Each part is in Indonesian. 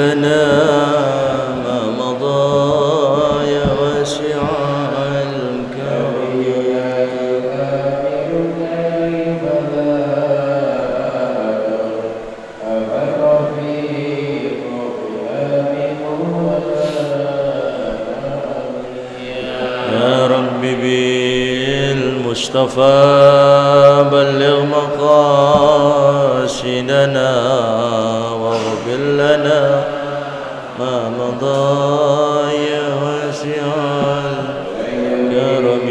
لنا ما مضى يا واسع الكرم يا رب بالمصطفى بلغ مقاصدنا واغفر لنا ما مضى يا واسع الكرم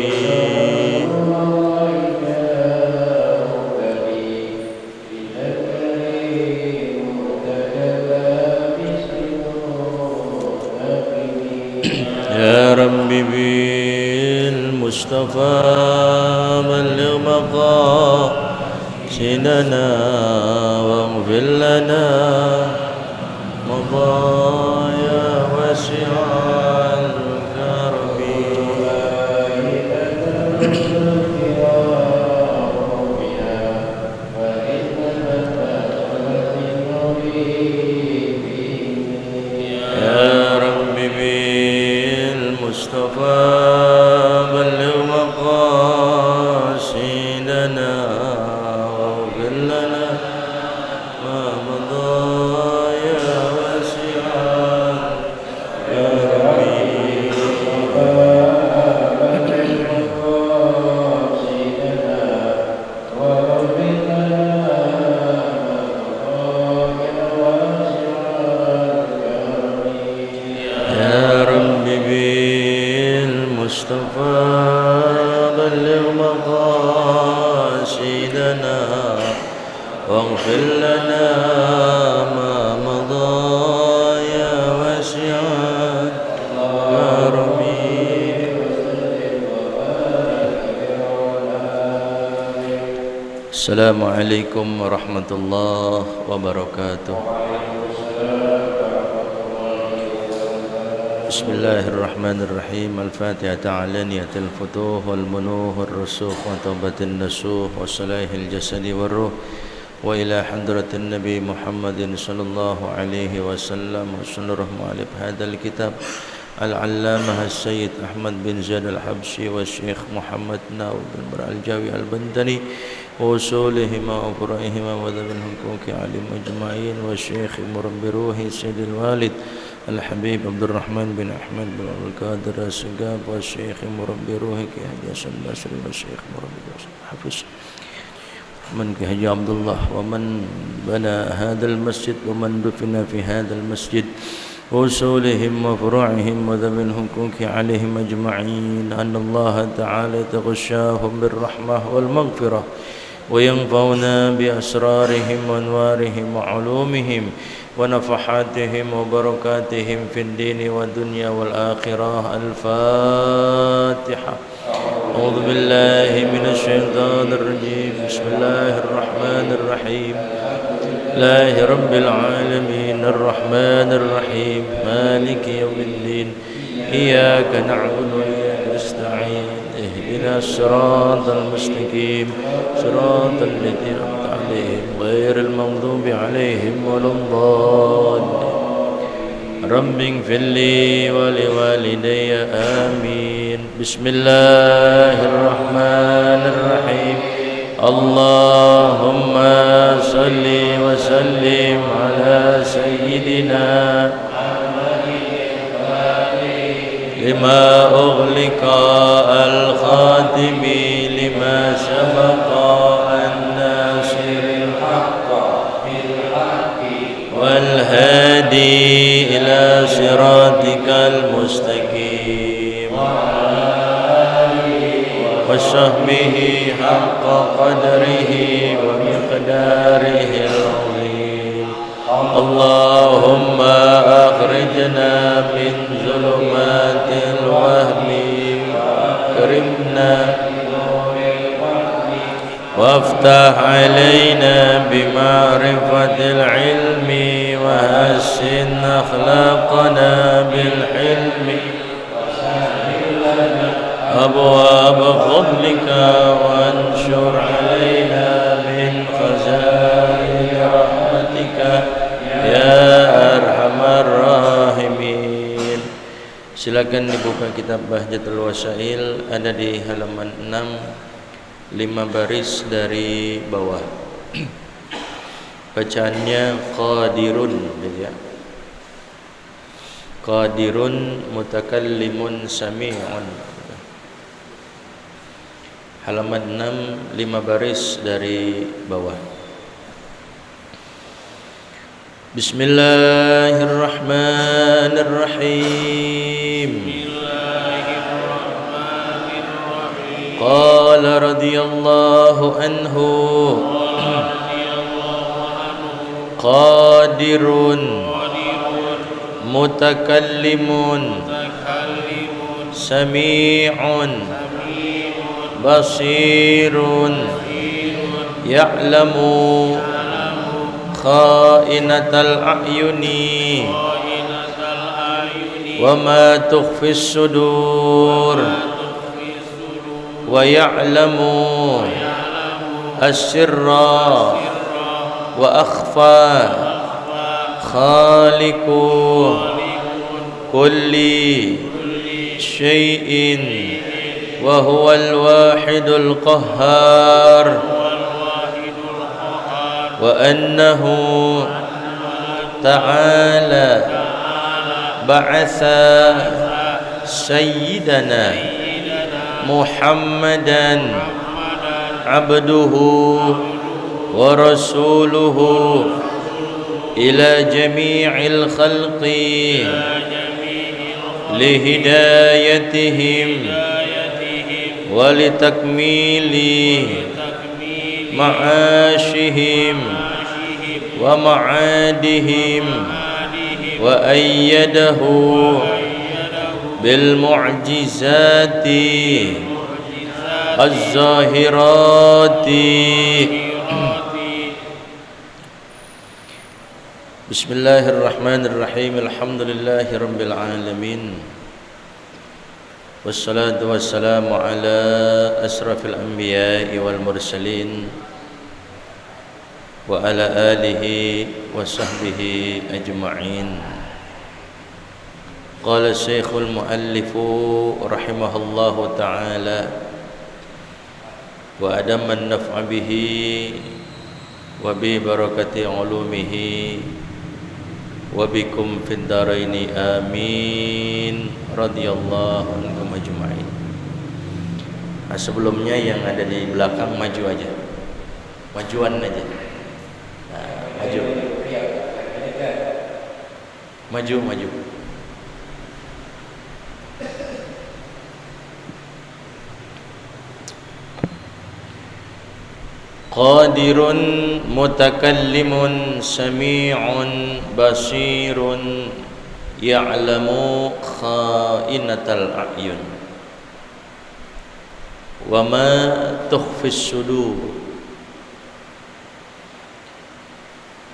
يا رب بالمصطفى بلغ مقاصدنا واغفر لنا مضايا واسع الكرم يا رب بالمصطفى بلغ مقاصدنا واغفر لنا ما مضى واغفر لنا ما مضى يا واسع الكرم. السلام عليكم ورحمة الله وبركاته. بسم الله الرحمن الرحيم. الفاتحة علانية الفتوح والمنوح والرسوخ وتوبة النسوح وصلاح الجسد والروح وإلى حضرة النبي محمد صلى الله عليه وسلم وسنره مؤلف هذا الكتاب العلامة السيد أحمد بن زيد الحبشي والشيخ محمد ناوي بن برع الجاوي البندني وأصولهما وفروعهما وذوي الحقوق عليهم أجمعين والشيخ مربي روحي سيد الوالد الحبيب عبد الرحمن بن أحمد بن عبد القادر السقاف والشيخ مربي روحي كهدي حسن باسل والشيخ مربي حفظ من كهدي عبد الله ومن بنى هذا المسجد ومن دفن في هذا المسجد وأصولهم وفروعهم وذوي الحقوق عليهم أجمعين أن الله تعالى يتغشاهم بالرحمة والمغفرة وينفعنا بأسرارهم وأنوارهم وعلومهم ونفحاتهم وبركاتهم في الدين والدنيا والآخرة. الفاتحة. أعوذ بالله من الشيطان الرجيم. بسم الله الرحمن الرحيم. لله رب العالمين الرحمن الرحيم مالك يوم الدين إياك نعبد وإياك نستعين اهدنا الصراط المستقيم صراط الذين أنعمت عليهم غير المغضوب عليهم ولا الضالين. رب اغفر لي ولوالدي آمين. بسم الله الرحمن الرحيم. اللهم صل وسلم على ما سبق الناصر الحق بالحق والهادي إلى صراطك المستقيم وصحبه حق قدره ومقداره العظيم. اللهم أخرجنا من ظلمات الوهم وأكرمنا وافتح علينا بمعرفة العلم وحسن أخلاقنا بالحلم أبواب فضلك وانشر علينا من خزائن رحمتك يا أرحم الراحمين. Silakan dibuka kitab Bahjatul Wasail, ada di halaman 6, 5 baris dari bawah. Bacaannya qadirun, ya. Qadirun mutakallimun sami'un. Halaman 6, 5 baris dari bawah. Bismillahirrahmanirrahim. Qala radhiyallahu anhu qadirun mutakallimun sami'un basirun ya'lamu kha'inatal a'yuni wa ma tukhfis sudur wa ya'lamu as-sirra wa akhfa khaliqu kulli syai'in wa huwal wahidul qahhar wa annahu ta'ala ba'atha sayyidana Muhammadan abduhu wa rasuluhu ila jami'il khalqi lihidayatihim wa litakmili ma'ashihim wa ma'adihim wa ayyadahu bil mu'jizati az-zahirati. Bismillahirrahmanirrahim. Alhamdulillahi rabbil alamin. Wassalatu wassalamu ala asrafil anbiya'i wal mursalin wa ala alihi wa sahbihi ajma'in. Qala syekhul muallifu rahimahullahu ta'ala wa adaman naf'a bihi wa bi barakati ulumihi wa bikum fid daraini amin radhiyallahu ankum ajma'in. Sebelumnya yang ada di belakang maju aja, majuan aja. Maju, maju, maju. Qadirun mutakallimun sami'un basirun ya'lamu kha'inatal a'yun wa ma tukhfis sudur.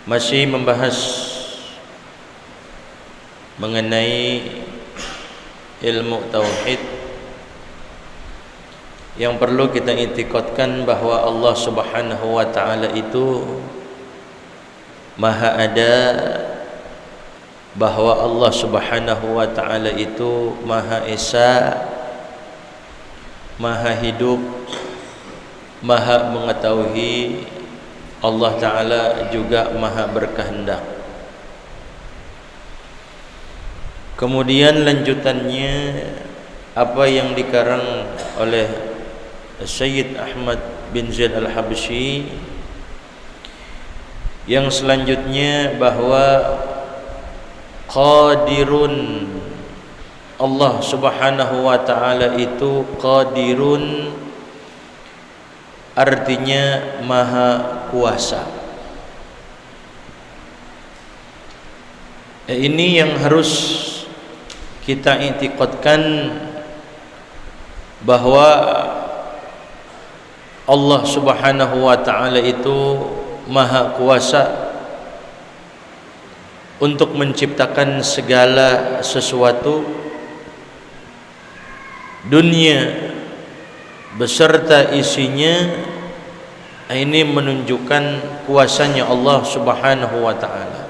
Masih membahas mengenai ilmu tauhid yang perlu kita i'tiqadkan bahwa Allah Subhanahu wa taala itu Maha ada, bahwa Allah Subhanahu wa taala itu Maha Esa, Maha hidup, Maha mengetahui. Allah taala juga Maha berkehendak. Kemudian lanjutannya apa yang dikarang oleh Sayyid Ahmad bin Zaid Al-Habsyi. Yang selanjutnya bahwa qadirun, Allah Subhanahu wa ta'ala itu qadirun, artinya maha kuasa. Ini yang harus kita i'tiqadkan, bahwa Allah Subhanahu wa ta'ala itu maha kuasa untuk menciptakan segala sesuatu, dunia beserta isinya. Ini menunjukkan kuasanya Allah Subhanahu wa ta'ala.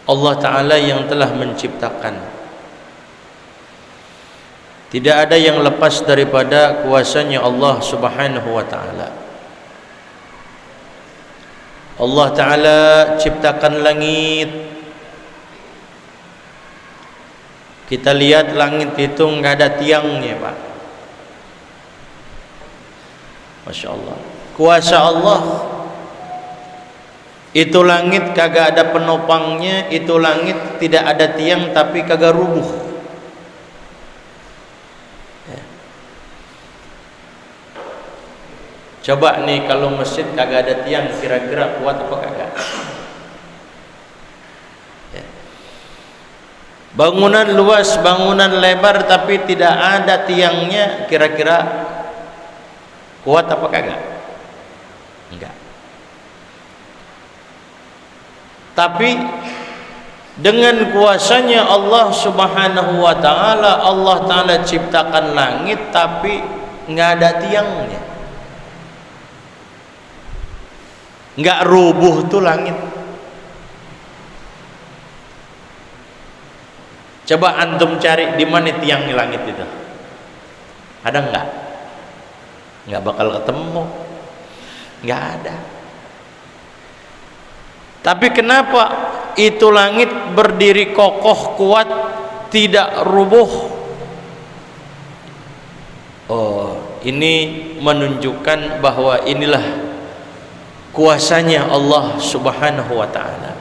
Allah ta'ala yang telah menciptakan. Tidak ada yang lepas daripada kuasanya Allah Subhanahu wa ta'ala. Allah ta'ala ciptakan langit. Kita lihat langit itu nggak ada tiangnya, Pak. Masya Allah. Kuasa Allah. Itu langit kagak ada penopangnya, itu langit tidak ada tiang tapi kagak rubuh. Ya. Coba nih kalau masjid kagak ada tiang, kira-kira kuat apa kagak? Ya. Bangunan luas, bangunan lebar tapi tidak ada tiangnya, kira-kira kuat apa kagak? Enggak. Tapi dengan kuasanya Allah Subhanahu wa ta'ala, Allah ta'ala ciptakan langit tapi nggak ada tiangnya, nggak rubuh tuh langit. Coba antum cari di mana tiang langit itu, ada nggak? Nggak bakal ketemu, nggak ada. Tapi kenapa itu langit berdiri kokoh kuat, tidak rubuh? Oh, ini menunjukkan bahwa inilah kuasanya Allah Subhanahu wa ta'ala.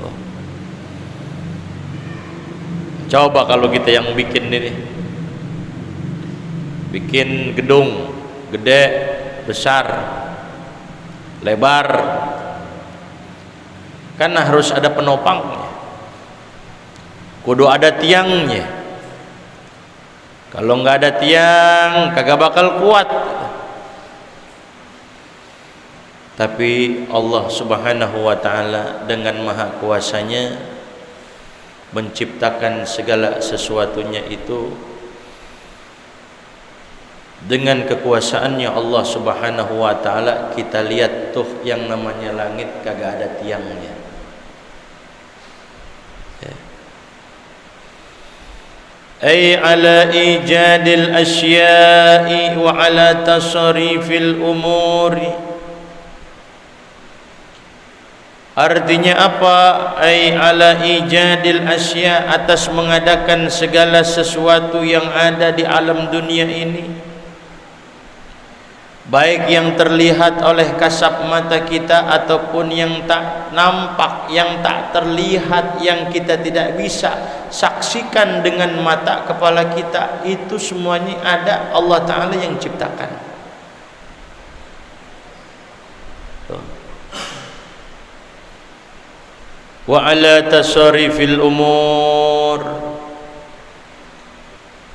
Oh. Coba kalau kita yang bikin ini, bikin gedung gede, besar, lebar, kan harus ada penopangnya, kudu ada tiangnya. Kalau nggak ada tiang kagak bakal kuat. Tapi Allah Subhanahu wa ta'ala dengan maha kuasanya menciptakan segala sesuatunya itu. Dengan kekuasaannya Allah Subhanahu wa ta'ala, kita lihat tuh yang namanya langit kagak ada tiangnya. Ay ala ijadil asya'i wa ala tasarifil umuri. Artinya apa? Ay ala ijadil asya', atas mengadakan segala sesuatu yang ada di alam dunia ini, baik yang terlihat oleh kasat mata kita ataupun yang tak nampak, yang tak terlihat, yang kita tidak bisa saksikan dengan mata kepala kita. Itu semuanya ada, Allah Ta'ala yang ciptakan. Wa ala tasarifil umur,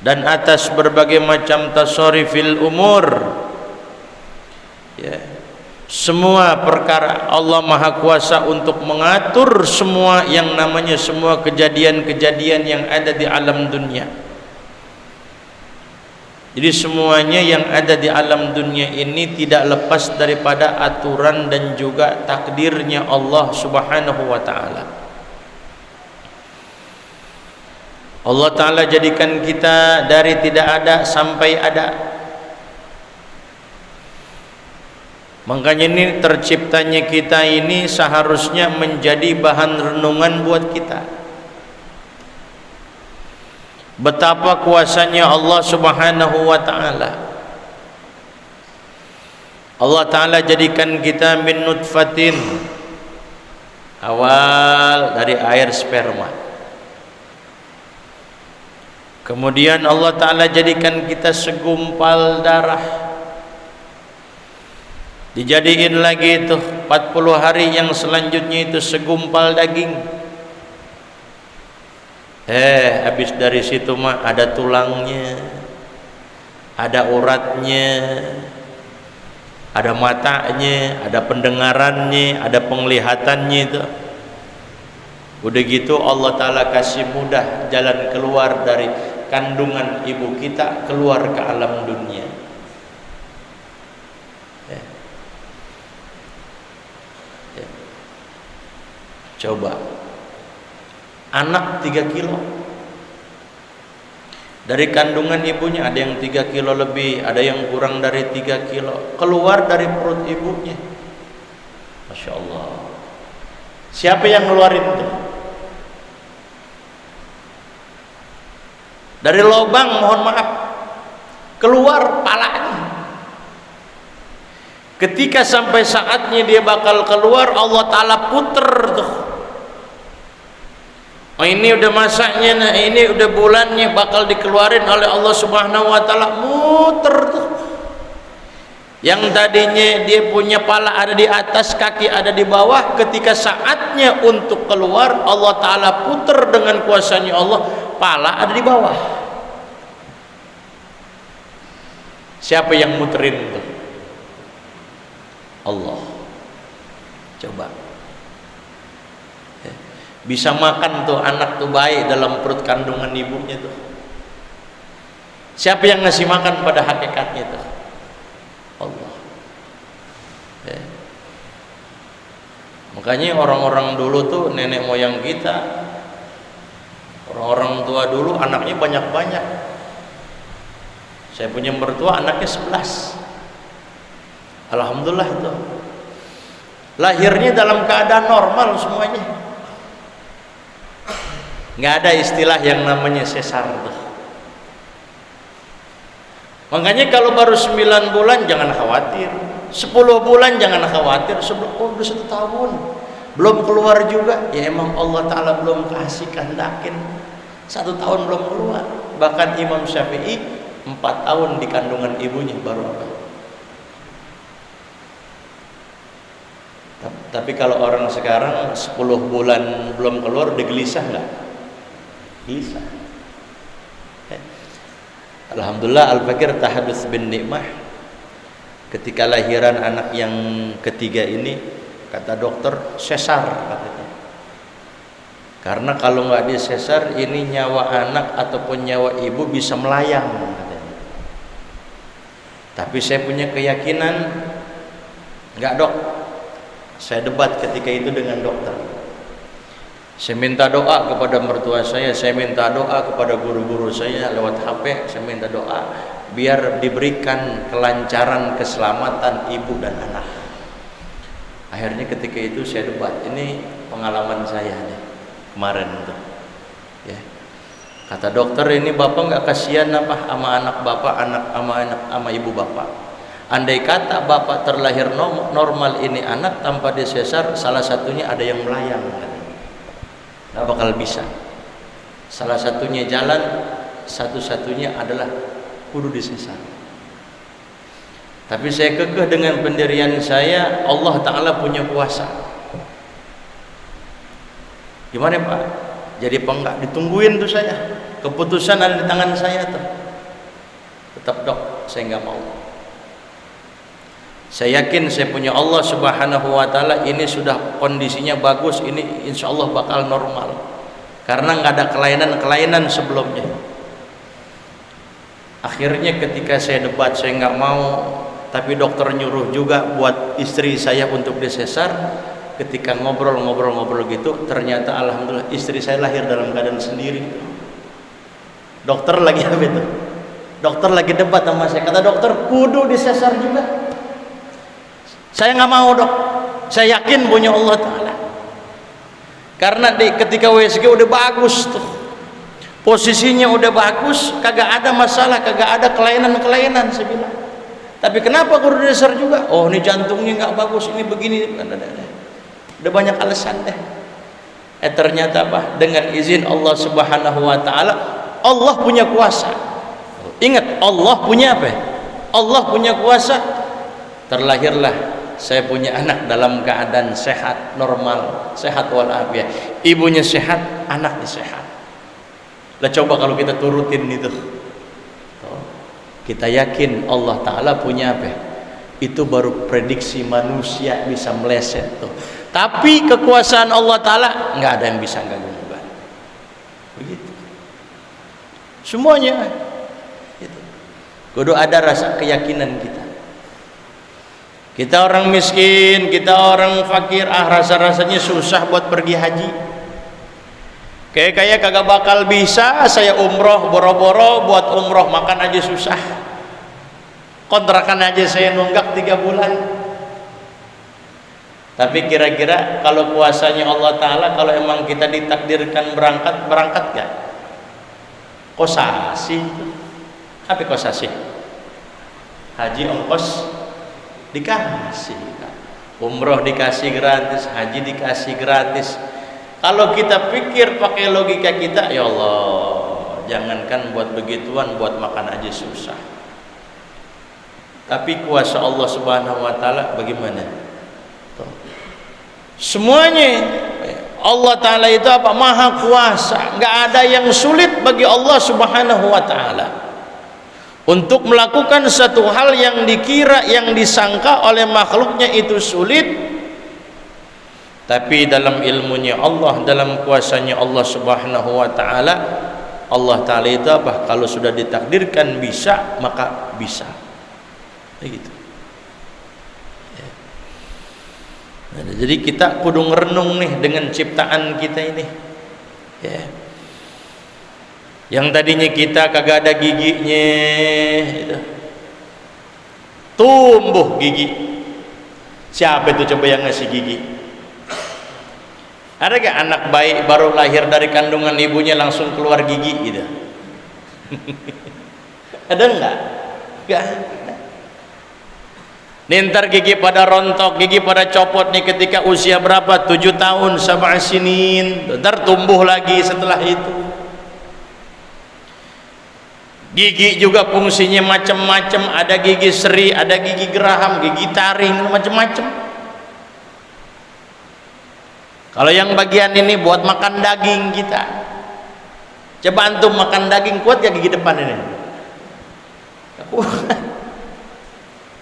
dan atas berbagai macam tasarifil umur, ya, semua perkara Allah maha kuasa untuk mengatur semua yang namanya semua kejadian-kejadian yang ada di alam dunia. Jadi semuanya yang ada di alam dunia ini tidak lepas daripada aturan dan juga takdirnya Allah Subhanahu wa ta'ala. Allah Ta'ala jadikan kita dari tidak ada sampai ada. Makanya ini terciptanya kita ini seharusnya menjadi bahan renungan buat kita. Betapa kuasanya Allah Subhanahu wa ta'ala. Allah Ta'ala jadikan kita min nutfatin, awal dari air sperma. Kemudian Allah Ta'ala jadikan kita segumpal darah, dijadiin lagi itu 40 hari yang selanjutnya itu segumpal daging. Habis dari situ mah ada tulangnya, ada uratnya, ada matanya, ada pendengarannya, ada penglihatannya itu. Udah gitu Allah Ta'ala kasih mudah jalan keluar dari kandungan ibu kita, keluar ke alam dunia. Coba anak 3 kilo dari kandungan ibunya, ada yang 3 kilo lebih, ada yang kurang dari 3 kilo, keluar dari perut ibunya. Masya Allah. Siapa yang ngeluarin itu? Dari lubang, mohon maaf, keluar palanya. Ketika sampai saatnya dia bakal keluar, Allah Ta'ala puter tuh. Oh, ini udah masaknya, nah ini udah bulannya bakal dikeluarin oleh Allah Subhanahu wa Ta'ala, muter tuh. Yang tadinya dia punya pala ada di atas, kaki ada di bawah, ketika saatnya untuk keluar, Allah Ta'ala puter dengan kuasanya Allah, pala ada di bawah. Siapa yang muterin itu? Allah. Coba. Bisa makan tuh anak tuh bayi dalam perut kandungan ibunya tuh. Siapa yang ngasih makan pada hakikatnya tuh? Allah. Makanya orang-orang dulu tuh, nenek moyang kita, orang-orang tua dulu anaknya banyak-banyak. Saya punya mertua anaknya 11. Alhamdulillah itu. Lahirnya dalam keadaan normal semuanya. Nggak ada istilah yang namanya sesar tuh. Makanya kalau baru 9 bulan jangan khawatir, 10 bulan jangan khawatir, udah 1 tahun belum keluar juga, ya emang Allah Ta'ala belum kasih kandakin, 1 tahun belum keluar. Bahkan Imam Syafi'i 4 tahun di kandungan ibunya baru apa. Tapi kalau orang sekarang 10 bulan belum keluar, udah gelisah nggak? Gelisah. Alhamdulillah, Al-Fakir tahadus bin nikmah. Ketika lahiran anak yang ketiga ini, kata dokter sesar katanya. Karena kalau nggak disesar, ini nyawa anak ataupun nyawa ibu bisa melayang katanya. Tapi saya punya keyakinan, nggak dok. Saya debat ketika itu dengan dokter. Saya minta doa kepada mertua saya minta doa kepada guru-guru saya lewat HP, saya minta doa biar diberikan kelancaran, keselamatan ibu dan anak. Akhirnya ketika itu saya debat, ini pengalaman saya nih kemarin tuh. Ya. Kata dokter, ini bapak nggak kasihan apa sama anak bapak, sama ibu bapak. Andai kata bapak terlahir normal, ini anak tanpa disesar, salah satunya ada yang melayang. Nggak bakal bisa. Salah satunya jalan, satu-satunya adalah kudu disesar. Tapi saya kekeh dengan pendirian saya, Allah Ta'ala punya kuasa. Gimana Pak? Jadi enggak ditungguin tuh saya. Keputusan ada di tangan saya tuh. Tetap dok, saya nggak mau. Saya yakin saya punya Allah Subhanahu wa Ta'ala, ini sudah kondisinya bagus, ini insya Allah bakal normal. Karena nggak ada kelainan-kelainan sebelumnya. Akhirnya ketika saya debat, saya nggak mau, tapi dokter nyuruh juga buat istri saya untuk disesar. Ketika ngobrol-ngobrol gitu, ternyata alhamdulillah istri saya lahir dalam keadaan sendiri. Dokter lagi apa itu? Dokter lagi debat sama saya, kata dokter kudu disesar juga. Saya nggak mau dok, saya yakin punya Allah Ta'ala. Karena ketika WSG udah bagus tuh, posisinya udah bagus, kagak ada masalah, kagak ada kelainan-kelainan saya bilang. Tapi kenapa guru dasar juga? Oh, ini jantungnya nggak bagus, ini begini. Udah banyak alasan deh. Ternyata apa? Dengan izin Allah Subhanahu wa taala, Allah punya kuasa. Ingat, Allah punya apa? Allah punya kuasa. Terlahirlah saya punya anak dalam keadaan sehat, normal, sehat walafiat. Ibunya sehat, anaknya sehat. Lah coba kalau kita turutin itu. Kita yakin Allah Ta'ala punya apa? Itu baru prediksi manusia bisa meleset tuh. Tapi kekuasaan Allah Ta'ala nggak ada yang bisa ganggu-ganggu. Begitu. Semuanya gitu. Kudu ada rasa keyakinan kita. Kita orang miskin, kita orang fakir, rasa-rasanya susah buat pergi haji. Kayak kagak bakal bisa saya umroh, boro-boro buat umroh makan aja susah. Kontrakan aja saya nunggak 3 bulan. Tapi kira-kira kalau kuasanya Allah Ta'ala, kalau emang kita ditakdirkan berangkat gak? Kosasi. Apa kosasi? Haji ongkos dikasih. Umroh dikasih gratis, haji dikasih gratis. Kalau kita pikir pakai logika kita, ya Allah, jangankan buat begituan, buat makan aja susah. Tapi kuasa Allah Subhanahu wa taala bagaimana? Semuanya Allah Ta'ala itu apa? Maha kuasa. Nggak ada yang sulit bagi Allah Subhanahu wa taala untuk melakukan satu hal yang dikira, yang disangka oleh makhluknya itu sulit. Tapi dalam ilmunya Allah, dalam kuasanya Allah Subhanahu wa taala, Allah Ta'ala itu apa? Kalau sudah ditakdirkan bisa, maka bisa. Begitu. Ya. Nah, jadi kita kudu ngerenung nih dengan ciptaan kita ini. Ya. Yang tadinya kita kagak ada giginya, gitu. Tumbuh gigi. Siapa itu coba yang ngasih gigi? Ada gak anak bayi baru lahir dari kandungan ibunya langsung keluar gigi gitu? Ada enggak? Enggak. Nih ntar gigi pada rontok, gigi pada copot nih ketika usia berapa? 7 tahun, 7 sinin. Ntar tumbuh lagi setelah itu. Gigi juga fungsinya macam-macam. Ada gigi seri, ada gigi geraham, gigi taring, macam-macam. Kalau yang bagian ini buat makan daging kita. Coba antum makan daging, kuat gak gigi depan ini? Kuat.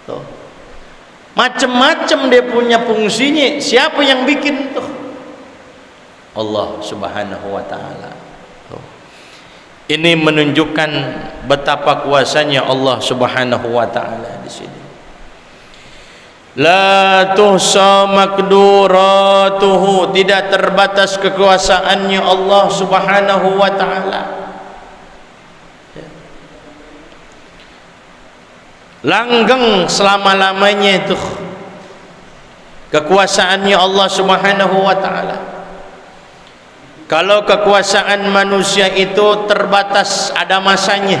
Tuh. Macam-macam dia punya fungsinya. Siapa yang bikin tuh? Allah Subhanahu wa taala. Ini menunjukkan betapa kuasanya Allah Subhanahu wa taala di sini. La tuhsa makduratuhu, tidak terbatas kekuasaannya Allah Subhanahu wa taala. Langgeng selama-lamanya itu kekuasaannya Allah Subhanahu wa taala. Kalau kekuasaan manusia itu terbatas, ada masanya.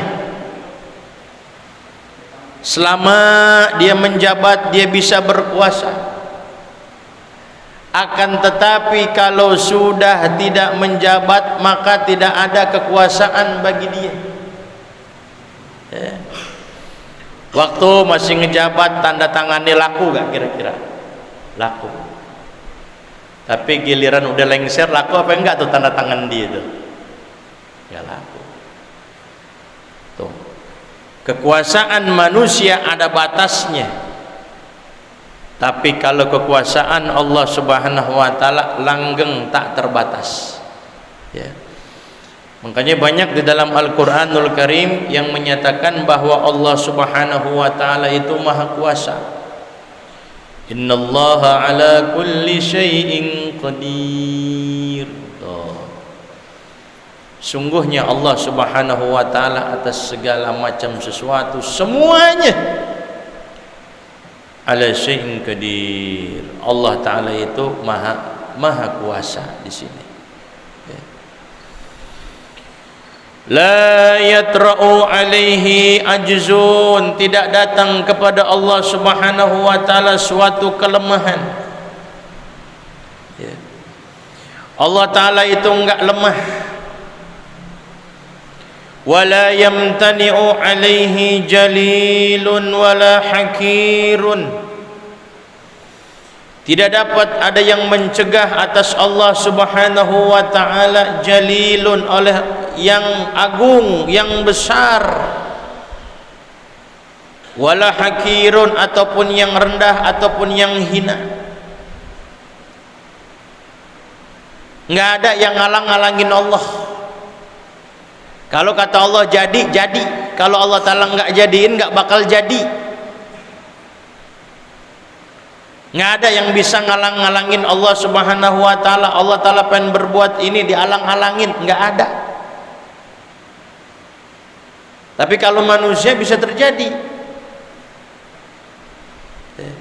Selama dia menjabat, dia bisa berkuasa. Akan tetapi kalau sudah tidak menjabat, maka tidak ada kekuasaan bagi dia. Ya. Waktu masih ngejabat, tanda tangannya laku gak kira-kira? Laku. Tapi giliran udah lengser, laku apa enggak tuh tanda tangan dia tuh? Ya laku. Tuh. Kekuasaan manusia ada batasnya. Tapi kalau kekuasaan Allah Subhanahu wa taala langgeng, tak terbatas. Ya. Makanya banyak di dalam Al-Qur'anul Karim yang menyatakan bahwa Allah Subhanahu wa taala itu maha kuasa. Innallaha ala kulli syai'in qadir. Sungguhnya Allah Subhanahu wa taala atas segala macam sesuatu, semuanya ala syai'in qadir. Allah taala itu maha kuasa di sini. Ya. La yatra'u alaihi ajzun, tidak datang kepada Allah Subhanahu wa taala suatu kelemahan. Ya. Allah taala itu enggak lemah. Wala yamtani'u alaihi jalilun wala hakirun, tidak dapat ada yang mencegah atas Allah Subhanahu wa taala, jalilun, oleh yang agung, yang besar, wala hakirun, ataupun yang rendah ataupun yang hina. Enggak ada yang ngalang-ngalangin Allah. Kalau kata Allah jadi, jadi. Kalau Allah taala enggak jadiin, enggak bakal jadi. Nggak ada yang bisa ngalang-ngalangin Allah Subhanahu wa taala. Allah taala pengen berbuat ini dialang-alangin, nggak ada. Tapi kalau manusia bisa terjadi.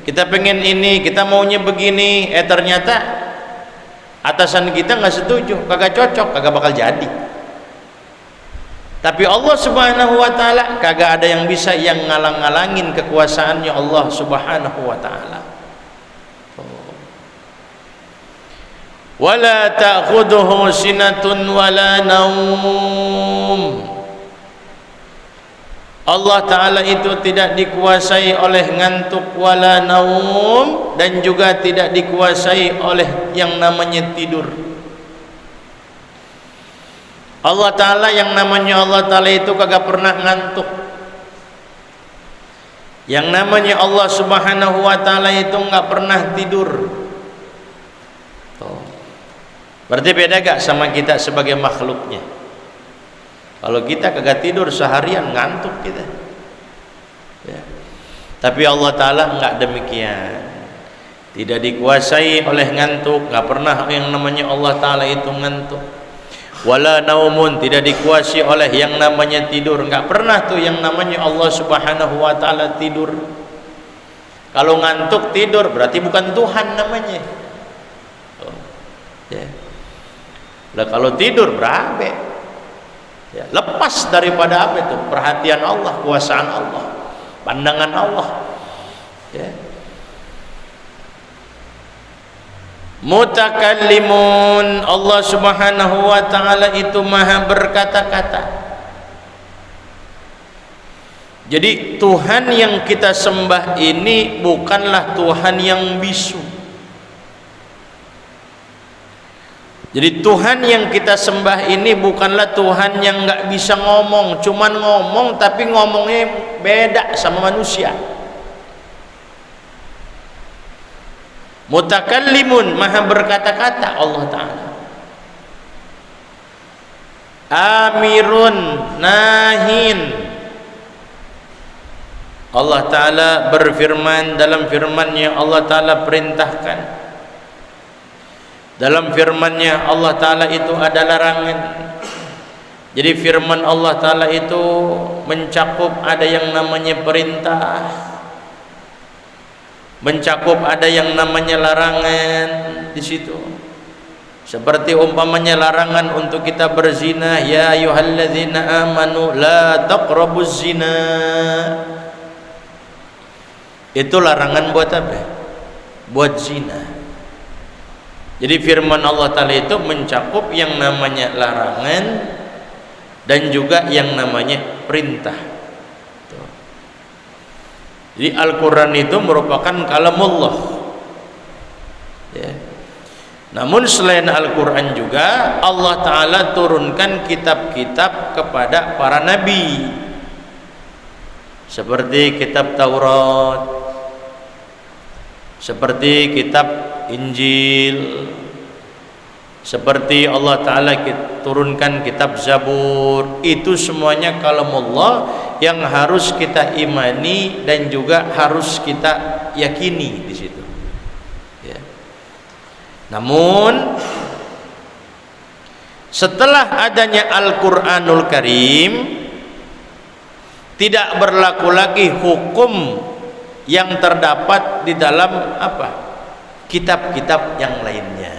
Kita pengen ini, kita maunya begini, ternyata atasan kita nggak setuju, kagak cocok, kagak bakal jadi. Tapi Allah Subhanahu wa taala kagak ada yang bisa yang ngalang-ngalangin kekuasaannya Allah Subhanahu wa taala. Wala ta'khudhuhu sinatun wala naum. Allah taala itu tidak dikuasai oleh ngantuk wala naum, dan juga tidak dikuasai oleh yang namanya tidur. Allah taala, yang namanya Allah taala itu kagak pernah ngantuk. Yang namanya Allah Subhanahu wa taala itu enggak pernah tidur. Tuh. Berarti beda gak sama kita sebagai makhluknya? Kalau kita kagak tidur seharian, ngantuk kita. Ya. Tapi Allah taala enggak demikian. Tidak dikuasai oleh ngantuk, enggak pernah yang namanya Allah taala itu ngantuk. Wala naumun, tidak dikuasai oleh yang namanya tidur, enggak pernah tuh yang namanya Allah Subhanahu wa taala tidur. Kalau ngantuk tidur berarti bukan Tuhan namanya. Oh. Ya. Lah kalau tidur berabe, ya, lepas daripada apa itu? Perhatian Allah, kuasaan Allah, pandangan Allah. Ya. Mutakallimun, Allah Subhanahu wa taala itu maha berkata-kata. Jadi Tuhan yang kita sembah ini bukanlah Tuhan yang bisu. Jadi Tuhan yang kita sembah ini bukanlah Tuhan yang nggak bisa ngomong, cuman ngomong tapi ngomongnya beda sama manusia. Mutakallimun, maha berkata-kata Allah taala. Amirun, nahin, Allah taala berfirman, dalam firman-Nya Allah taala perintahkan. Dalam firman-Nya Allah taala itu ada larangan. Jadi firman Allah taala itu mencakup ada yang namanya perintah, mencakup ada yang namanya larangan di situ. Seperti umpamanya larangan untuk kita berzina, ya ayyuhalladzina amanu la taqrabuz zina. Itu larangan buat apa? Buat zina. Jadi firman Allah taala itu mencakup yang namanya larangan dan juga yang namanya perintah. Jadi Al-Quran itu merupakan kalamullah. Ya. Namun selain Al-Quran juga Allah Ta'ala turunkan kitab-kitab kepada para nabi, seperti kitab Taurat, seperti kitab Injil, seperti Allah Ta'ala turunkan kitab Zabur. Itu semuanya kalamullah yang harus kita imani dan juga harus kita yakini di situ. Ya. Namun setelah adanya Al-Quranul Karim, tidak berlaku lagi hukum yang terdapat di dalam apa? Kitab-kitab yang lainnya.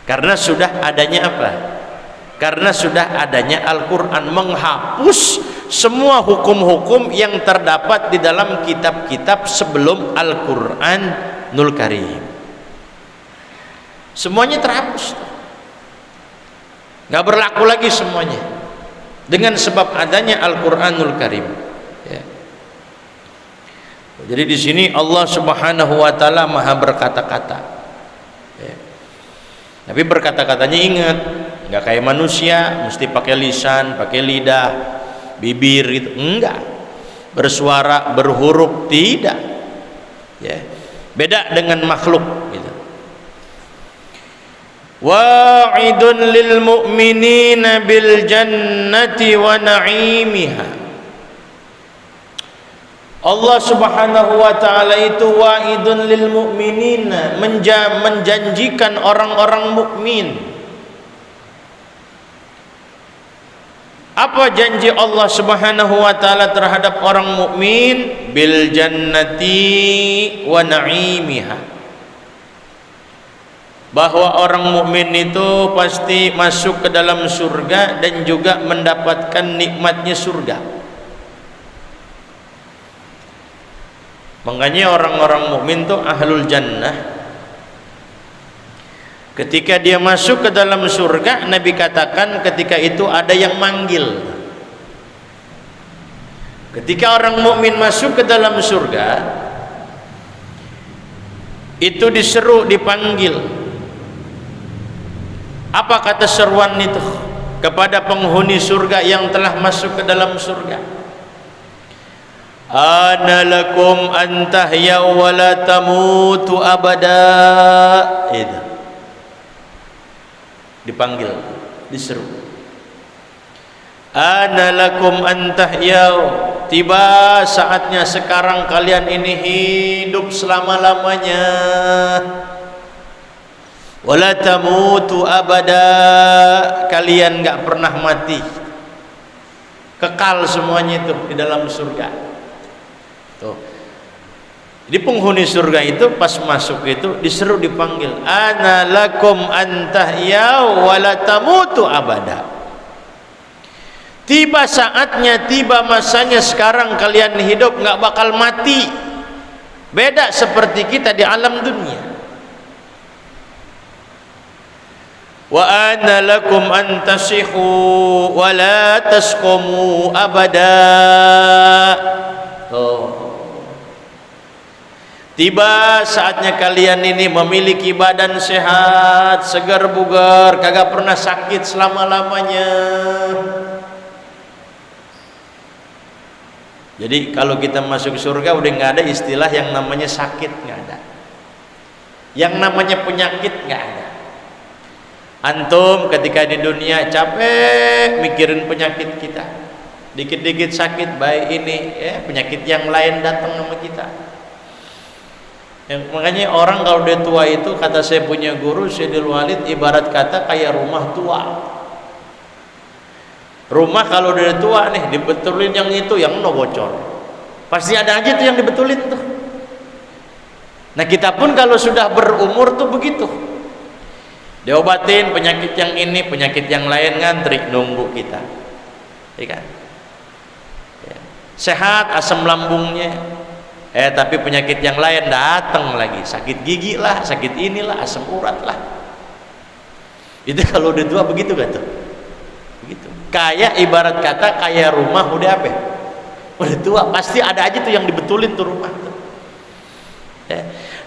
Karena sudah adanya apa? Karena sudah adanya Al-Quran menghapus semua hukum-hukum yang terdapat di dalam kitab-kitab sebelum Al-Quranul Karim. Semuanya terhapus, nggak berlaku lagi semuanya dengan sebab adanya Al-Quranul Karim. Ya. Jadi di sini Allah Subhanahu Wa Taala maha berkata-kata. Ya. Tapi berkata-katanya ingat, nggak kayak manusia mesti pakai lisan, pakai lidah, bibir gitu, enggak. Bersuara, berhuruf, tidak. Ya. Beda dengan makhluk gitu. Wa'idun lil mu'minina bil jannati wa na'imiha. Allah Subhanahu wa taala itu wa'idun lil mu'minina, menjanjikan orang-orang mukmin. Apa janji Allah Subhanahu wa taala terhadap orang mukmin? Bil jannati wa na'imiha. Bahwa orang mukmin itu pasti masuk ke dalam surga dan juga mendapatkan nikmatnya surga. Makanya orang-orang mukmin itu ahlul jannah. Ketika dia masuk ke dalam surga, Nabi katakan ketika itu ada yang manggil. Ketika orang mukmin masuk ke dalam surga, itu diseru, dipanggil. Apa kata seruan itu kepada penghuni surga yang telah masuk ke dalam surga? Ana lakum an tahyaw wa la tamutu abada. Itu dipanggil, diseru. Ana lakum an tahyaw, tiba saatnya sekarang kalian ini hidup selama-lamanya. Wala tamutu abada, kalian enggak pernah mati, kekal semuanya itu di dalam surga. Tuh. Jadi penghuni surga itu pas masuk itu diseru, dipanggil, ana lakum antahyaw wala tamutu abada. Tiba saatnya, tiba masanya sekarang kalian hidup enggak bakal mati. Beda seperti kita di alam dunia. Wa anna lakum an tasihu wa la tasqumu abada. Tiba saatnya kalian ini memiliki badan sehat, segar bugar, kagak pernah sakit selama-lamanya. Jadi kalau kita masuk surga udah nggak ada istilah yang namanya sakit, nggak ada. Yang namanya penyakit nggak ada. Antum ketika di dunia capek mikirin penyakit kita, dikit-dikit sakit, baik ini ya, penyakit yang lain datang sama kita. Makanya orang kalau dia tua itu, kata saya punya guru Syedil Walid, ibarat kata kayak rumah tua. Rumah kalau dia tua nih, dibetulin yang itu, yang no bocor, pasti ada aja tuh yang dibetulin tuh. Nah kita pun kalau sudah berumur tuh begitu, diobatin penyakit yang ini, penyakit yang lain, ngantri nunggu kita, ya kan? Ya. Sehat asam lambungnya, tapi penyakit yang lain datang lagi, sakit gigi lah, sakit inilah, asam urat lah. Itu kalau udah tua begitu gak tuh? Begitu. Kayak ibarat kata kayak rumah udah apa? Udah tua, pasti ada aja tuh yang dibetulin tuh rumah tuh. Ya.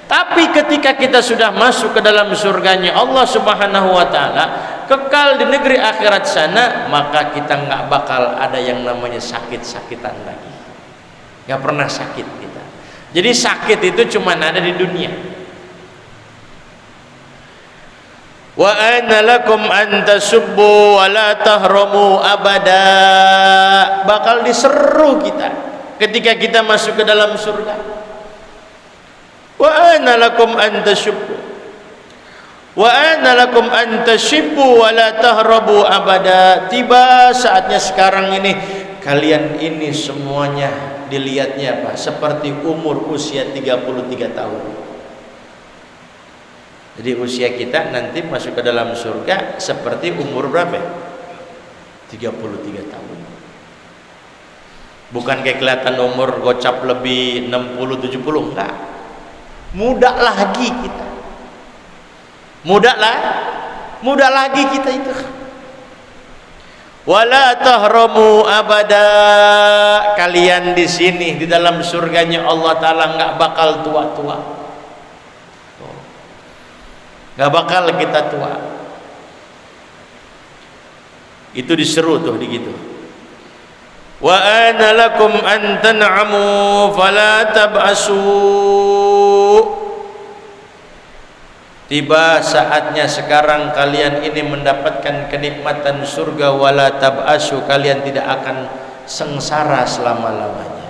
Tapi ketika kita sudah masuk ke dalam surganya Allah Subhanahu wa taala, kekal di negeri akhirat sana, maka kita nggak bakal ada yang namanya sakit-sakitan lagi. Nggak pernah sakit kita. Jadi sakit itu cuma ada di dunia. Wa anna lakum an tasubbu wa la tahramu abada. Bakal diseru kita ketika kita masuk ke dalam surga. Wa ana lakum an tashibbu wa ana lakum an tashibbu wa la tahrabu abada. Tiba saatnya sekarang ini kalian ini semuanya dilihatnya apa? Seperti umur usia 33 tahun. Jadi usia kita nanti masuk ke dalam surga seperti umur berapa? 33 tahun. Bukan kayak kelihatan umur gocap lebih 60 70, enggak. Muda lagi kita. Muda lagi kita itu. Wala tahramu abada, kalian di sini di dalam surganya Allah Taala enggak bakal tua-tua. Enggak bakal kita tua. Itu diseru tuh gitu. Wa ana lakum an tan'amu fala tab'asu. Tiba saatnya sekarang kalian ini mendapatkan kenikmatan surga, wala tab'asu, kalian tidak akan sengsara selama-lamanya.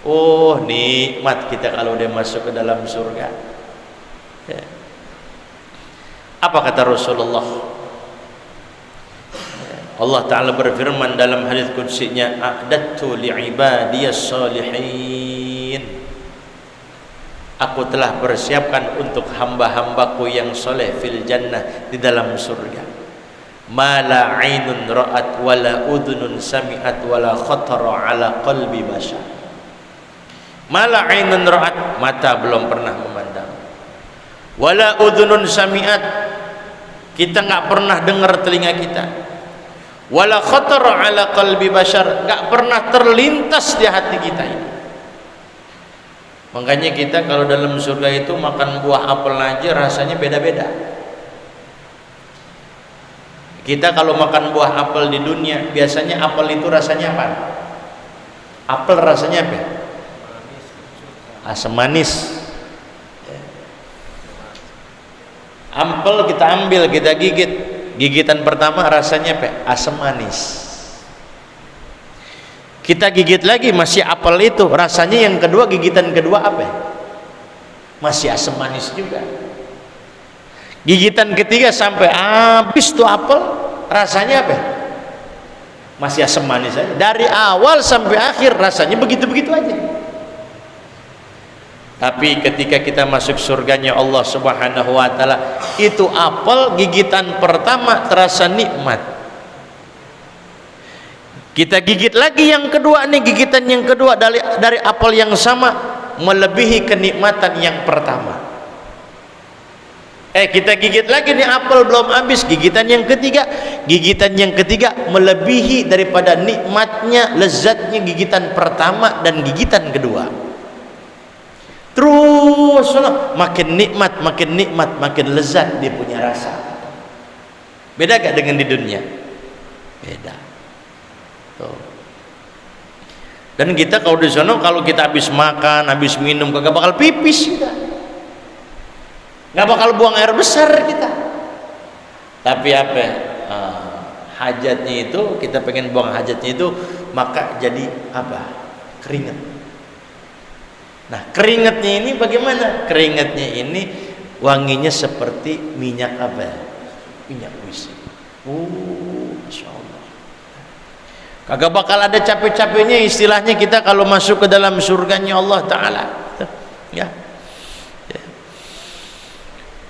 Oh, nikmat kita kalau udah masuk ke dalam surga. Ya. Apa kata Rasulullah? Allah Ta'ala berfirman dalam hadis qudsinya, a'dattu li'ibadiyas salihin, aku telah persiapkan untuk hamba-hambaku yang soleh fil jannah, di dalam surga, ma la ainun ra'at wala udhunun sami'at wala khatara ala qalbi bashar. Ma la ainun ra'at, mata belum pernah memandang, wala udhunun sami'at, kita nggak pernah dengar telinga kita, wala khatara ala qalbi bashar, enggak pernah terlintas di hati kita ini. Makanya kita kalau dalam surga itu makan buah apel aja rasanya beda-beda. Kita kalau makan buah apel di dunia, biasanya apel itu rasanya apa? Apel rasanya apa? Asam manis. Apel kita ambil, kita gigit, gigitan pertama rasanya apa? Asam manis. Kita gigit lagi masih apel itu, rasanya yang kedua, gigitan kedua apa? Masih asam manis juga. Gigitan ketiga sampai habis tuh apel, rasanya apa? Masih asam manis aja. Dari awal sampai akhir rasanya begitu-begitu aja. Tapi ketika kita masuk surganya Allah Subhanahu wa taala, itu apel gigitan pertama terasa nikmat. Kita gigit lagi yang kedua nih, gigitan yang kedua dari apel yang sama melebihi kenikmatan yang pertama. Kita gigit lagi nih, apel belum habis, gigitan yang ketiga melebihi daripada nikmatnya, lezatnya gigitan pertama dan gigitan kedua. Terus makin nikmat, makin lezat dia punya rasa. Beda gak dengan di dunia? Beda. Tuh. Dan kita kalau di sana, kalau kita habis makan, habis minum, kagak bakal pipis kita, nggak bakal buang air besar kita. Tapi apa? Hajatnya itu, kita pengen buang hajatnya itu, maka jadi apa? Keringat. Nah, keringatnya ini bagaimana? Keringatnya ini wanginya seperti minyak apa? Minyak wisik. Masya Allah. Kagak bakal ada capek-capeknya istilahnya kita kalau masuk ke dalam surganya Allah Ta'ala. Ya.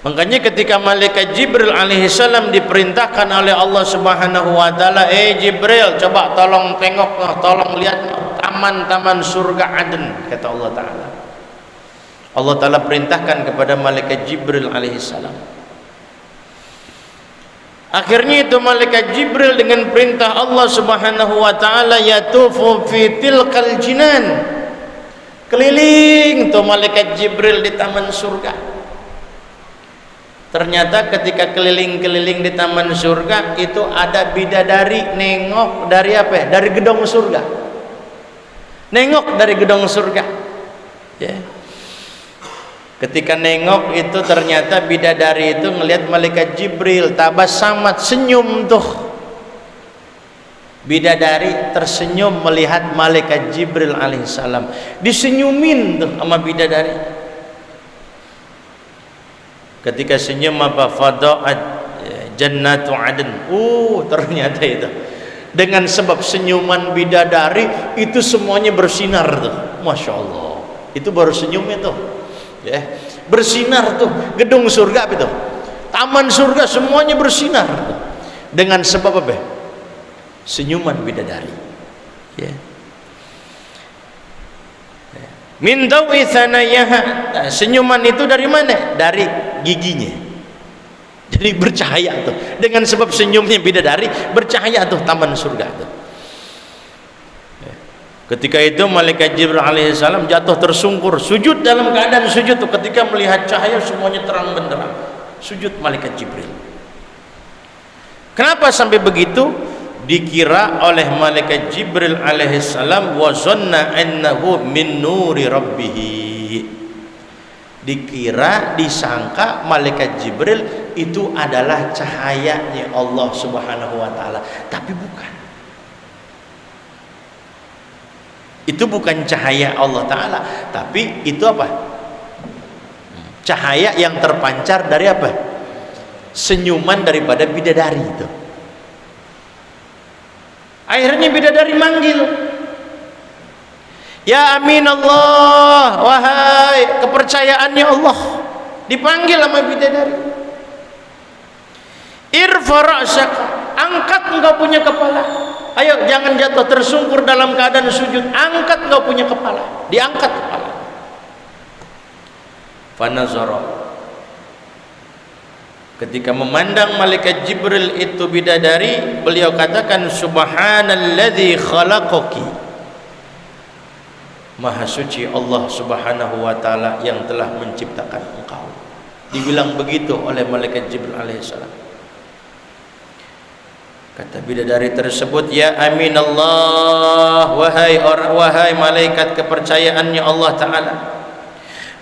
Makanya ketika malaikat Jibril alaihissalam diperintahkan oleh Allah Subhanahu wa taala, Jibril, coba tolong tengok, tolong lihat taman-taman surga Aden, kata Allah Ta'ala. Allah Ta'ala perintahkan kepada malaikat Jibril alaihissalam. Akhirnya itu malaikat Jibril dengan perintah Allah Subhanahu wa taala yatufu fi tilkal jinan. Keliling tuh malaikat Jibril di taman surga. Ternyata ketika keliling-keliling di taman surga itu ada bidadari nengok dari apa? Dari gedung surga. Nengok dari gedung surga. Ya. Ketika nengok itu ternyata bidadari itu ngelihat malaikat Jibril, tabasamat, senyum tuh. Bidadari tersenyum melihat malaikat Jibril alaihissalam, disenyumin tuh sama bidadari. Ketika senyum apa? Fada'at jannatu Aden. Ternyata itu dengan sebab senyuman bidadari itu semuanya bersinar tuh. Masya Allah. Itu baru senyumnya tuh. Ya, bersinar tuh gedung surga itu, taman surga semuanya bersinar tuh. Dengan sebab apa? senyuman bidadari. Ya. Min dawi thanayaha. Senyuman itu dari mana? Dari giginya. Jadi bercahaya tuh. Dengan sebab senyumnya bidadari, bercahaya tuh taman surga tuh. Ketika itu malaikat Jibril alaihissalam jatuh tersungkur, sujud dalam keadaan sujud tuh, ketika melihat cahaya semuanya terang benderang. Sujud malaikat Jibril. Kenapa sampai begitu? Dikira oleh malaikat Jibril alaihissalam wa zanna annahu min nuri rabbih. Dikira, disangka malaikat Jibril itu adalah cahayanya Allah Subhanahu wa taala, tapi bukan. Itu bukan cahaya Allah taala, tapi itu apa? Cahaya yang terpancar dari apa? Senyuman daripada bidadari itu. Akhirnya bidadari manggil, ya amin Allah, wahai kepercayaannya Allah. Dipanggil sama bidadari, irfa ra'saka, angkat engkau punya kepala. Ayo, jangan jatuh tersungkur dalam keadaan sujud, angkat engkau punya kepala. Diangkat kepala. Fanazara, ketika memandang malaikat Jibril itu bidadari, beliau katakan, subhanalladzi khalaqaki, maha suci Allah Subhanahu wa taala yang telah menciptakan engkau. Dibilang begitu oleh malaikat Jibril alaihissalam. Kata bidadari tersebut, ya amin Allah, wahai malaikat kepercayaannya Allah taala,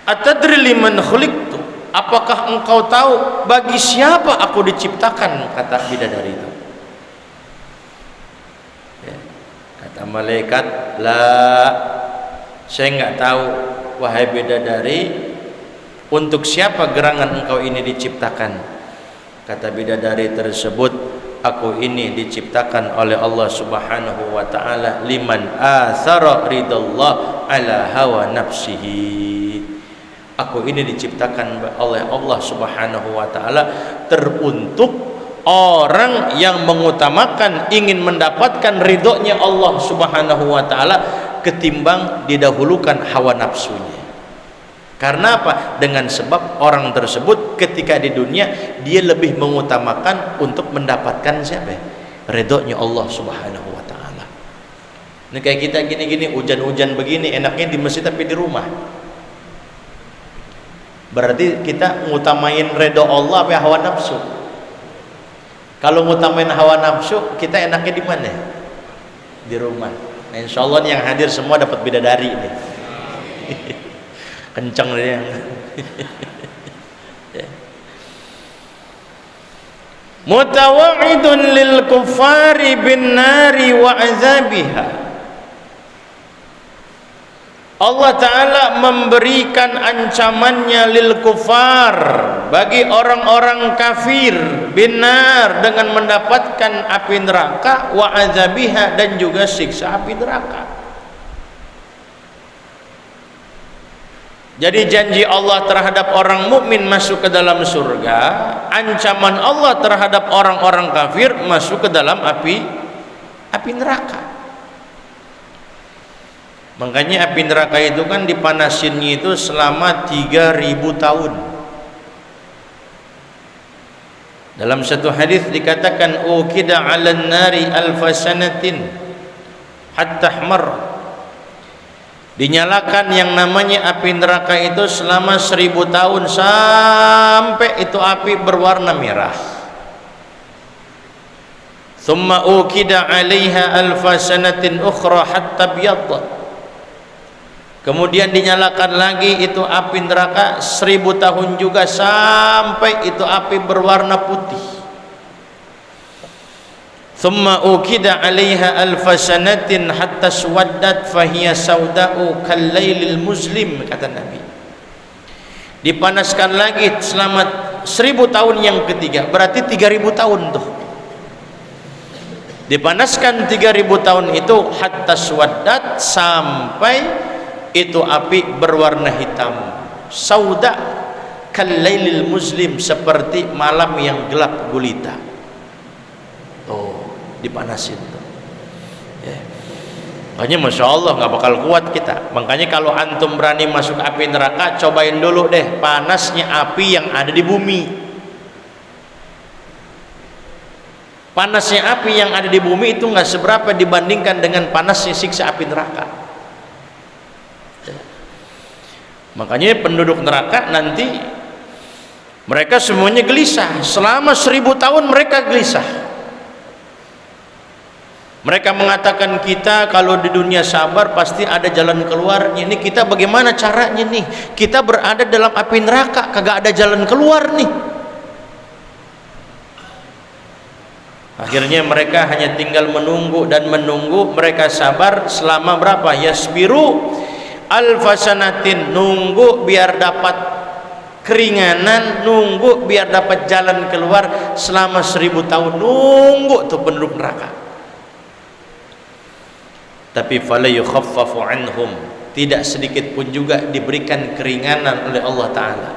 atadri liman khuliqtu, apakah engkau tahu bagi siapa aku diciptakan? Kata bidadari itu. Ya. Kata malaikat, la, saya enggak tahu wahai bidadari, untuk siapa gerangan engkau ini diciptakan. Kata bidadari tersebut, aku ini diciptakan oleh Allah Subhanahu wa taala liman athara ridallah ala hawa nafsihi. Aku ini diciptakan oleh Allah Subhanahu wa taala teruntuk orang yang mengutamakan ingin mendapatkan ridhonya Allah Subhanahu wa taala ketimbang didahulukan hawa nafsunya. Karena apa? Dengan sebab orang tersebut ketika di dunia dia lebih mengutamakan untuk mendapatkan siapa? Ridhonya Allah Subhanahu wa taala. Ini kayak kita gini-gini, hujan-hujan begini, enaknya di masjid tapi di rumah. Berarti kita ngutamain ridho Allah apa hawa nafsu? Kalau ngutamain hawa nafsu, kita enaknya di mana? Di rumah. Nah, insyaallah yang hadir semua dapat bidadari nih. Kenceng dia. Mutawa'idun lil kuffari bin nari wa azabiha. Allah Ta'ala memberikan ancamannya lil kuffar, bagi orang-orang kafir, binar, dengan mendapatkan api neraka, wa azabiha, dan juga siksa api neraka. Jadi janji Allah terhadap orang mukmin masuk ke dalam surga, ancaman Allah terhadap orang-orang kafir masuk ke dalam api neraka. Makanya api neraka itu kan dipanasinnya itu selama 3000 tahun. Dalam satu hadis dikatakan, ukida 'alan nari alfasanatin hatta ahmar. Dinyalakan yang namanya api neraka itu selama 1000 tahun sampai itu api berwarna merah. Thumma ukida 'alaiha alfasanatin ukhra hatta biyaddat. Kemudian dinyalakan lagi itu api neraka 1000 tahun juga sampai itu api berwarna putih. Thumma ukida 'alaiha alfasanatin hatta swaddat fahiya sauda'u kallailil muslim, kata Nabi. Dipanaskan lagi selama 1000 tahun yang ketiga, berarti 3000 tahun tuh. Dipanaskan 3000 tahun itu hatta swaddat, sampai itu api berwarna hitam. Sauda kallailil muslim, seperti malam yang gelap gulita. Tuh, dipanasin tuh. Makanya Masya Allah nggak bakal kuat kita. Makanya kalau antum berani masuk api neraka, cobain dulu deh panasnya api yang ada di bumi. Panasnya api yang ada di bumi itu nggak seberapa dibandingkan dengan panasnya siksa api neraka. Makanya penduduk neraka nanti mereka semuanya gelisah. Selama 1000 tahun mereka gelisah. Mereka mengatakan, kita kalau di dunia sabar pasti ada jalan keluarnya. Ini kita bagaimana caranya nih? Kita berada dalam api neraka, kagak ada jalan keluar nih. Akhirnya mereka hanya tinggal menunggu dan menunggu. Mereka sabar selama berapa? Yasbiru alfasanatin, nunggu biar dapat keringanan, nunggu biar dapat jalan keluar. Selama 1000 tahun nunggu tuh penduduk neraka. Tapi fala yukhaffafu anhum, tidak sedikit pun juga diberikan keringanan oleh Allah Ta'ala.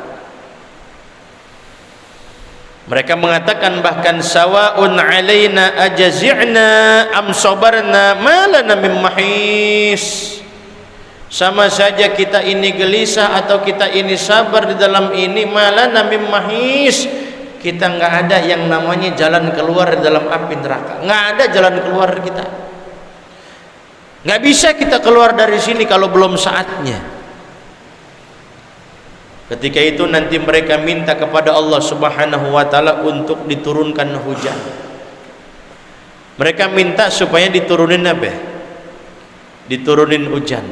Mereka mengatakan bahkan sawa'un alaina ajazi'na am sabarna ma lana min mahis. Sama saja kita ini gelisah atau kita ini sabar di dalam ini, ma lana min mahis. Kita nggak ada yang namanya jalan keluar di dalam api neraka. Nggak ada jalan keluar kita. Nggak bisa kita keluar dari sini kalau belum saatnya. Ketika itu nanti mereka minta kepada Allah Subhanahu wa Ta'ala untuk diturunkan hujan. Mereka minta supaya diturunin apa? Diturunin hujan.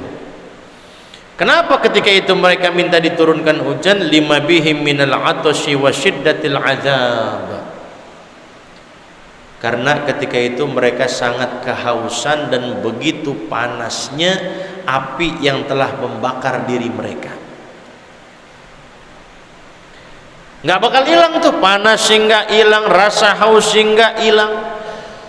Kenapa ketika itu mereka minta diturunkan hujan? Lima bihim minal atashi wa syiddatil azab. Karena ketika itu mereka sangat kehausan dan begitu panasnya api yang telah membakar diri mereka. Nggak bakal hilang tuh, panas hingga hilang, rasa haus hingga hilang.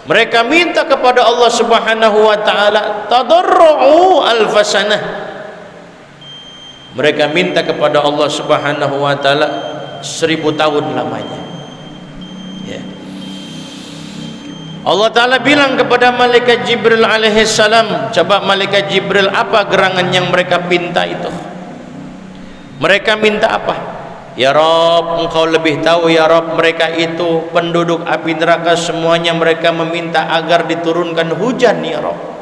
Mereka minta kepada Allah Subhanahu wa Ta'ala, tadarru'u alfasanah. Mereka minta kepada Allah Subhanahu wa Ta'ala 1000 tahun lamanya. Ya. Allah Ta'ala bilang kepada malaikat Jibril alaihissalam, coba malaikat Jibril, apa gerangan yang mereka minta itu? Mereka minta apa? Ya Rabb, engkau lebih tahu ya Rabb. Mereka itu penduduk api neraka semuanya mereka meminta agar diturunkan hujan ya Rabb.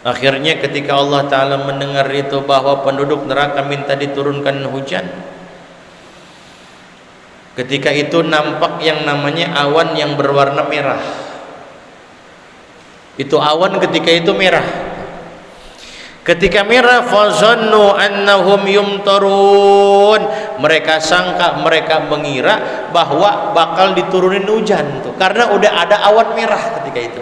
Akhirnya ketika Allah Ta'ala mendengar itu bahwa penduduk neraka minta diturunkan hujan, ketika itu nampak yang namanya awan yang berwarna merah. Itu awan ketika itu merah. Ketika merah, fazannu annahum yumtarun. Mereka sangka, mereka mengira bahwa bakal diturunin hujan tuh, karena udah ada awan merah ketika itu.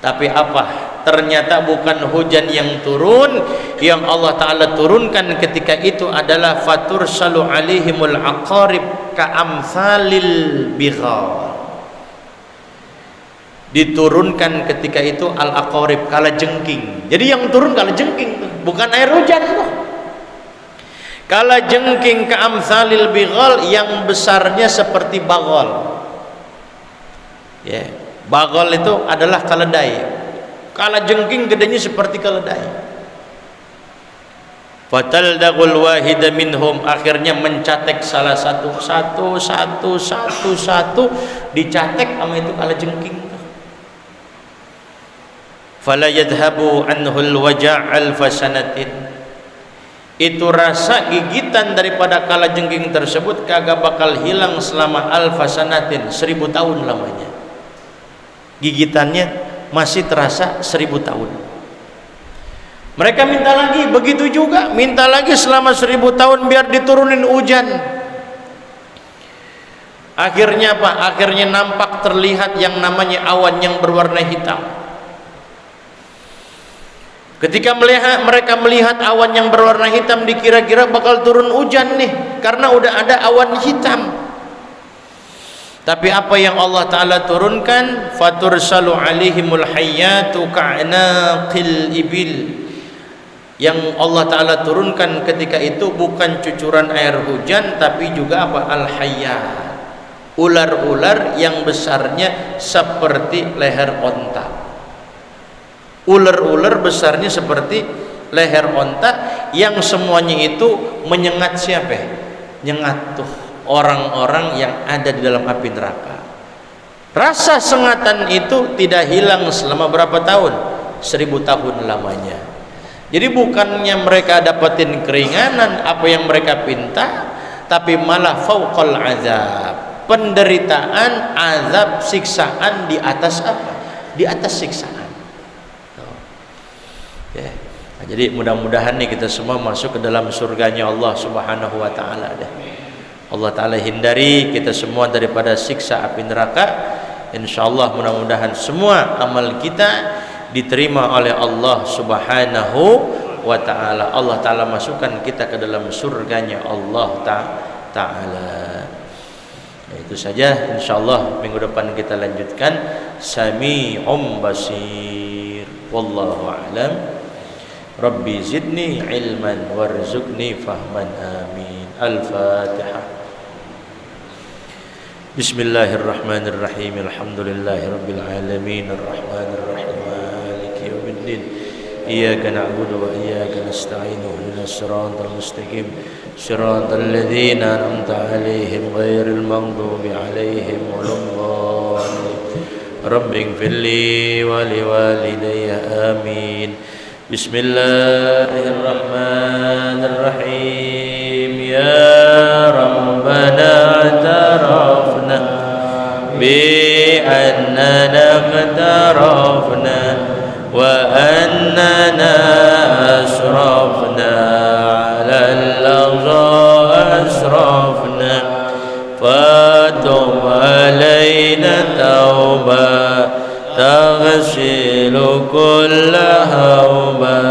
Tapi apa? Ternyata bukan hujan yang turun. Yang Allah Ta'ala turunkan ketika itu adalah fatursalu alaihimul aqarib ka'amthalil bighal. Diturunkan ketika itu al-aqarib, kalajengking. Jadi yang turun kalajengking tuh, bukan air hujan tuh. Kalajengking ka'amthalil bighal, yang besarnya seperti baghal. Ya, yeah. Baghal itu adalah keledai. Kalajengking gedenya seperti keledai. Fataldagul wahida minhum, akhirnya mencatek salah satu dicatek sama itu kalajengking. Fala yadhhabu anhul waja' alfasanatin. Itu rasa gigitan daripada kalajengking tersebut kagak bakal hilang selama alfasanatin, 1000 tahun lamanya. Gigitannya masih terasa 1000 tahun. Mereka minta lagi, begitu juga minta lagi selama 1000 tahun biar diturunin hujan. Akhirnya apa? Akhirnya nampak terlihat yang namanya awan yang berwarna hitam. Ketika mereka melihat awan yang berwarna hitam, dikira-kira bakal turun hujan nih, karena udah ada awan hitam. Tapi apa yang Allah Ta'ala turunkan? Fatursalu alaihimul hayyatu ka'naqil ibil. Yang Allah Ta'ala turunkan ketika itu bukan cucuran air hujan, tapi juga apa? Al-hayyat, ular-ular yang besarnya seperti leher onta. Ular-ular besarnya seperti leher onta yang semuanya itu menyengat siapa? Nyengat tuh orang-orang yang ada di dalam api neraka. Rasa sengatan itu tidak hilang selama berapa tahun? 1000 tahun lamanya. Jadi bukannya mereka dapatin keringanan apa yang mereka pinta, tapi malah fauqal azab, penderitaan, azab, siksaan di atas apa? Di atas siksaan. Ya. Nah, jadi mudah-mudahan nih kita semua masuk ke dalam surganya Allah Subhanahu wa taala deh. Allah taala hindari kita semua daripada siksa api neraka. Insyaallah mudah-mudahan semua amal kita diterima oleh Allah Subhanahu wa taala. Allah taala masukkan kita ke dalam surganya Allah taala. Ya, itu saja, insyaallah minggu depan kita lanjutkan Sami'um Basir. Wallahu a'lam. Rabbi zidni ilman warzuqni fahman, amin. Al-Fatihah. Bismillahirrahmanirrahim. Alhamdulillahi rabbil alamin, arrahmanir rahim, maliki yaumiddin. Iyyaka na'budu wa iyyaka nasta'in. Ihdinas siratal mustaqim. Siratal ladzina an'amta 'alaihim ghairil maghdubi 'alaihim waladdallin. Rabbighfirli wa liwalidayya, amin. Bismillahirrahmanirrahim. Ya Rabbana i'tarafna bi annana i'tarafna wa annana asrafna 'ala al-lagha asrafna fatub 'alaina tauba تغسل كل هوبا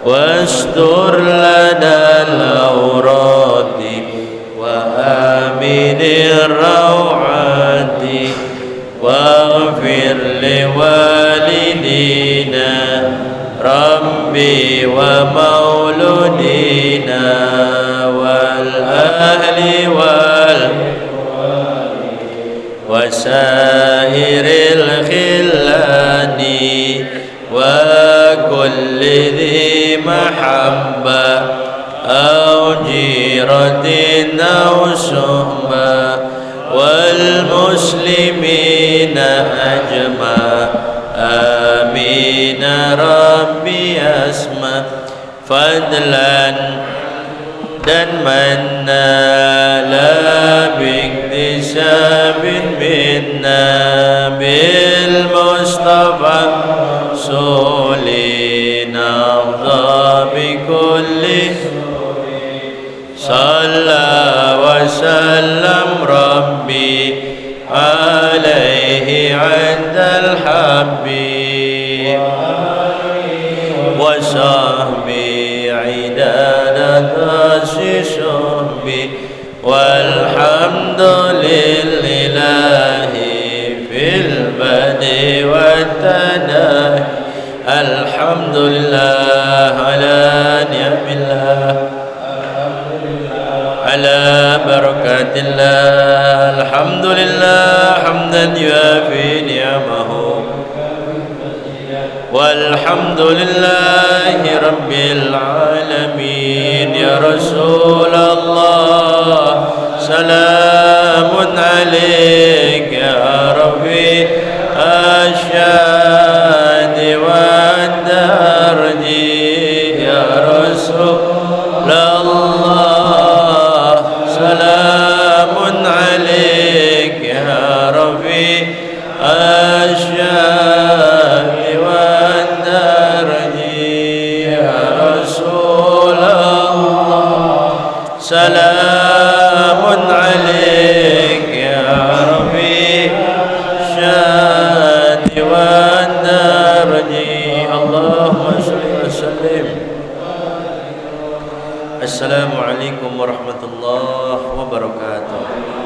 واستر لنا العورات وآمن الروعات واغفر لوالدينا ربي ومولودينا والأهل وسائر الخلان وكل ذي محبة أو جيرة أو صحبة والمسلمين أجمع آمين ربي أسمع فضلا dan manna la biktisab minna bil mustafa sulina bi kulli salla wa sallam rabbi alaihi 'indal habbi wa sahbi 'idada sishubi walhamdulillahi fil badi wa tanahi alhamdulillah ala ni'amillah ala barakatillah alhamdulillah hamdan yuafi ni'amahu walhamdulillahi rabbil alamin. Ya Rasulullah salamun alaik ya Rabbi asyadi wa darji. Ya Rasulullah salamun alaik ya Rabbi asyadi wa salamun alaik ya Rabbi syadi wa darji. Allahumma salli wa sallim. Assalamualaikum warahmatullahi wabarakatuh.